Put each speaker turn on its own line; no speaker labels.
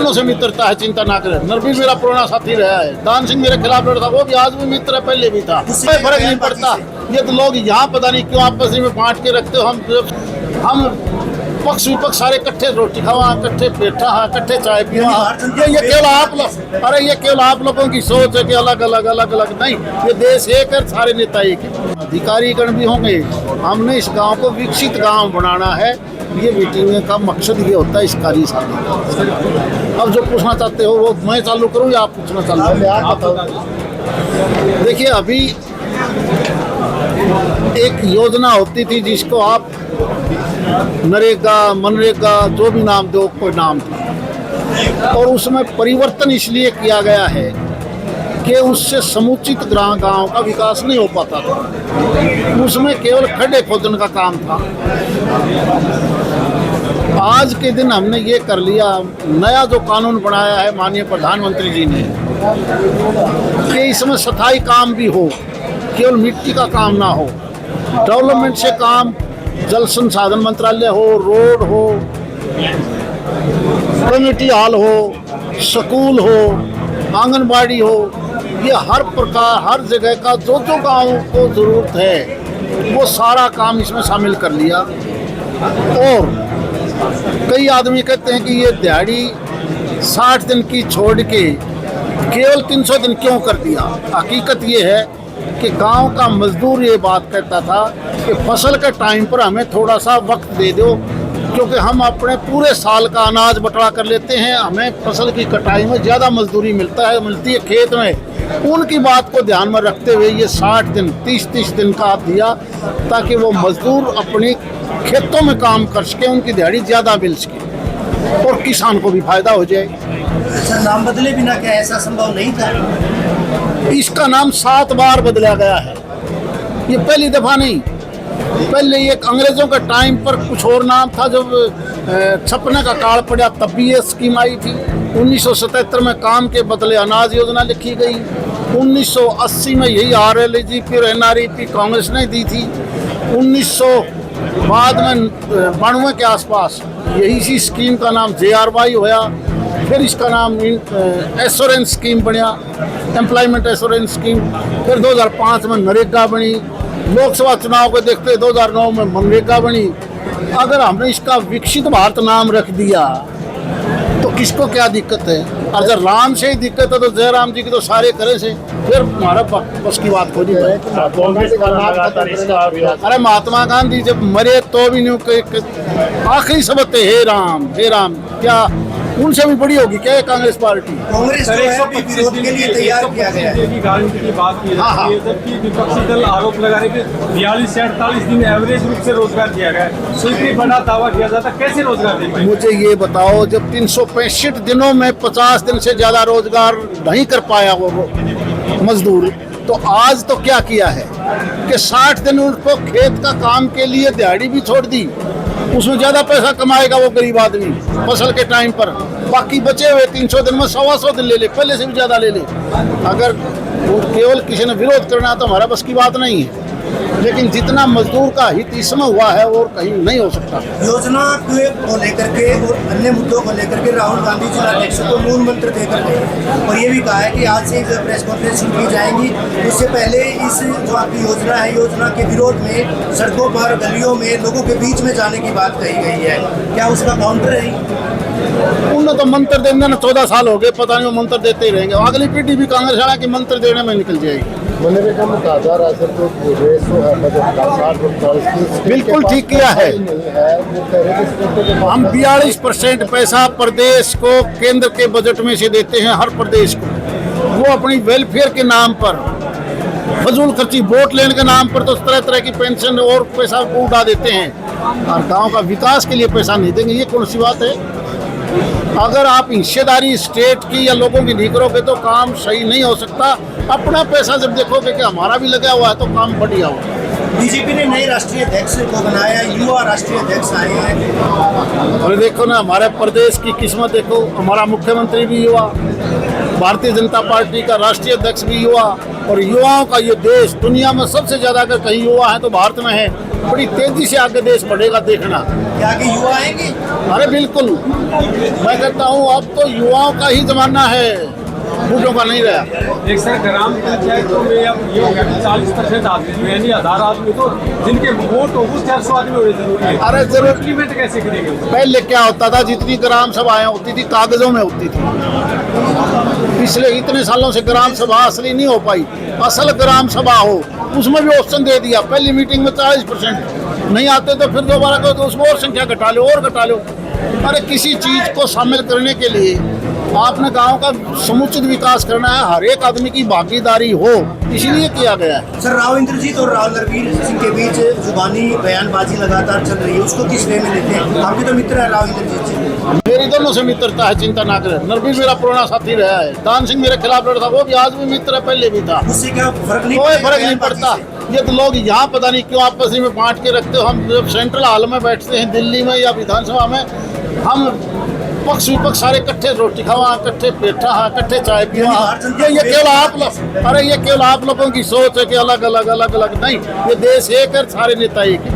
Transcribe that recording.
दोनों से मित्रता है, चिंता ना करें। नरवीर मेरा पुराना साथी रहा है, दान सिंह मेरे खिलाफ लड़ा था, वो भी आज भी मित्र है, पहले भी था, कोई फर्क नहीं पड़ता। ये तो लोग यहाँ पता नहीं क्यों आपस में बांट के रखते हो। हम पक्ष विपक्ष सारे इकट्ठे रोटी खावा, इकट्ठे बैठा है, इकट्ठे चाय पिया। ये केवल आप लोग, अरे ये केवल आप लोगों की सोच है कि अलग अलग नहीं, ये देश एक है, सारे नेता एक है। अधिकारीगण भी होंगे। हमने इस गांव को विकसित गांव बनाना है, ये मीटिंग का मकसद ये होता है इस कार्य साल। अब जो पूछना चाहते हो वो मैं चालू करूँ या आप पूछना चालू? देखिए, अभी एक योजना होती थी जिसको आप नरेगा, मनरेगा, जो भी नाम दो, कोई नाम था, और उसमें परिवर्तन इसलिए किया गया है कि उससे समुचित गांव का विकास नहीं हो पाता था, उसमें केवल खड्डे खोदने का काम था। आज के दिन हमने ये कर लिया, नया जो कानून बनाया है माननीय प्रधानमंत्री जी ने, कि इसमें सफाई काम भी हो, केवल मिट्टी का काम ना हो, डेवलपमेंट से काम, जल संसाधन मंत्रालय हो, रोड हो, कम्युनिटी हॉल हो, स्कूल हो, आंगनबाड़ी हो, ये हर प्रकार हर जगह का जो गाँव को ज़रूरत है वो सारा काम इसमें शामिल कर लिया। और कई आदमी कहते हैं कि ये दिहाड़ी 60 दिन की छोड़ के केवल 300 दिन क्यों कर दिया। हकीकत ये है कि गांव का मजदूर ये बात कहता था कि फसल के टाइम पर हमें थोड़ा सा वक्त दे दो, क्योंकि हम अपने पूरे साल का अनाज बटवा कर लेते हैं, हमें फसल की कटाई में ज़्यादा मजदूरी मिलती है खेत में। उनकी बात को ध्यान में रखते हुए ये 60 दिन 30 दिन का दिया, ताकि वो मजदूर अपनी खेतों में काम कर सके, उनकी दिहाड़ी ज़्यादा मिल सके और किसान को भी फायदा हो जाए।
अच्छा, नाम बदले बिना क्या ऐसा संभव नहीं था?
इसका नाम 7 बार बदला गया है, ये पहली दफ़ा नहीं। पहले ये अंग्रेज़ों के टाइम पर कुछ और नाम था, जब छपने का काल पड़ा तब भी ये स्कीम आई थी। 1977 में काम के बदले अनाज योजना लिखी गई। 1980 में यही RLG फिर NREP कांग्रेस ने दी थी। 1900 बाद में 92 के आसपास यही सी स्कीम का नाम JRY होया। फिर इसका नाम एश्योरेंस स्कीम बना, एम्प्लॉयमेंट एश्योरेंस स्कीम। फिर 2005 में नरेगा बनी। लोकसभा चुनाव को देखते 2009 में मनरेगा बनी। अगर हमने इसका विकसित भारत नाम रख दिया तो किसको क्या दिक्कत है? और जब राम से ही दिक्कत है तो जयराम जी की तो सारे करे से, फिर हमारा बस की बात खोजी। अरे महात्मा गांधी जब मरे तो भी नहीं, आखिरी शब्द थे हे राम हे राम। क्या उनसे भी बड़ी होगी क्या कांग्रेस पार्टी?
कांग्रेस विरोध के लिए तैयार किया गया है।
गारंटी की बात की जाती है, जबकि विपक्षी दल आरोप लगा रहे कि 42 से 48 दिन एवरेज रूप से रोजगार दिया गया है, तो इतनी बड़ा दावा किया जाता, कैसे रोजगार दे पाएंगे?
मुझे ये बताओ, जब 365 दिनों में 50 दिन से ज्यादा रोजगार नहीं कर पाया वो मजदूर, तो आज तो क्या किया है कि 60 दिन उनको खेत का काम के लिए दिहाड़ी भी छोड़ दी। उसमें ज़्यादा पैसा कमाएगा वो गरीब आदमी फसल के टाइम पर। बाकी बचे हुए 300 दिन में 125 दिन ले ले, पहले से भी ज़्यादा ले ले। अगर केवल किसी ने विरोध करना तो हमारा बस की बात नहीं है, लेकिन जितना मजदूर का हित इसमें हुआ है और कहीं नहीं हो सकता।
योजना को लेकर के और अन्य मुद्दों को लेकर के राहुल गांधी जिला अध्यक्ष को मूल मंत्र देकर गए और ये भी कहा है कि आज से प्रेस कॉन्फ्रेंस शुरू की जाएगी। उससे पहले इस जो आपकी योजना है, योजना के विरोध में सड़कों पर गलियों में लोगों के बीच में जाने की बात कही गई है, क्या उसका काउंटर है?
उन्होंने तो मंत्र देने 14 साल हो गए, पता नहीं वो मंत्र देते ही रहेंगे। अगली पीढ़ी भी कांग्रेस वाला की मंत्र देने में निकल जाएगी। बिल्कुल ठीक किया है। हम 42% पैसा प्रदेश को केंद्र के बजट में से देते हैं, हर प्रदेश को। वो अपनी वेलफेयर के नाम पर फजूल खर्ची, वोट लेने के नाम पर तो तरह तरह की पेंशन और पैसा उड़ा देते हैं, और गांव का विकास के लिए पैसा नहीं देंगे। ये कौन सी बात है? अगर आप हिस्सेदारी स्टेट की या लोगों की नहीं करोगे तो काम सही नहीं हो सकता। अपना पैसा जब देखोगे कि हमारा भी लगा हुआ है तो काम बढ़िया होगा।
बीजेपी ने नए राष्ट्रीय अध्यक्ष को बनाया, युवा राष्ट्रीय अध्यक्ष आए हैं।
और देखो ना, हमारे प्रदेश की किस्मत देखो, हमारा मुख्यमंत्री भी युवा, भारतीय जनता पार्टी का राष्ट्रीय अध्यक्ष भी युवा, और युवाओं का ये देश दुनिया में सबसे ज़्यादा अगर कहीं युवा है तो भारत में है। बड़ी तेजी से आगे देश बढ़ेगा, देखना।
क्या कि युवा आएंगे?
अरे बिल्कुल, मैं कहता हूँ अब तो युवाओं का ही जमाना है, बूढ़ों का नहीं रहा।
एक सर ग्राम पंचायतों में अब ये हो गया कि 40% आदमी यानी 1000 आदमी तो जिनके वोट हो वो 400 आदमी होने जरूरी है।
अरे जरूर,
इम्प्लीमेंट कैसे करेंगे?
पहले क्या होता था, जितनी ग्राम सभाएं होती थी कागजों में होती थी। पिछले इतने सालों से ग्राम सभा असली नहीं हो पाई। असल ग्राम सभा हो, उसमें भी ऑप्शन दे दिया। पहली मीटिंग में 40% नहीं आते तो फिर दोबारा करो तो उसमें और संख्या घटा लो और घटा लो। अरे किसी चीज को शामिल करने के लिए आपने गांव का समुचित विकास करना है, हर एक आदमी की भागीदारी हो, इसीलिए किया गया है।
सर, राव इंद्रजीत और राव नरवीर सिंह के बीच जुबानी बयानबाजी लगातार चल रही है, उसको किस वे में लेते हैं? आपके तो मित्र है राव इंद्रजीत जी।
मेरी दोनों से मित्रता है, चिंता ना करें। नरवीर मेरा पुराना साथी रहा है, दान सिंह मेरे खिलाफ लड़ा था, वो भी आज भी मित्र है, पहले भी था।
उससे क्या फर्क नहीं
कोई
पड़ेगा
फर्क नहीं
बयानबाजी
पड़ता।
से?
ये तो लोग यहाँ पता नहीं क्यों आपस में बांट के रखते हो। हम जब सेंट्रल हॉल में बैठते हैं दिल्ली में या विधानसभा में, हम पक्ष विपक्ष सारे इकट्ठे रोटी खावा, इकट्ठे बैठा है, इकट्ठे चाय पिया। ये केवल आप लोग, अरे ये केवल आप लोगों की सोच है कि अलग अलग नहीं, ये देश एक है, सारे नेता एक है।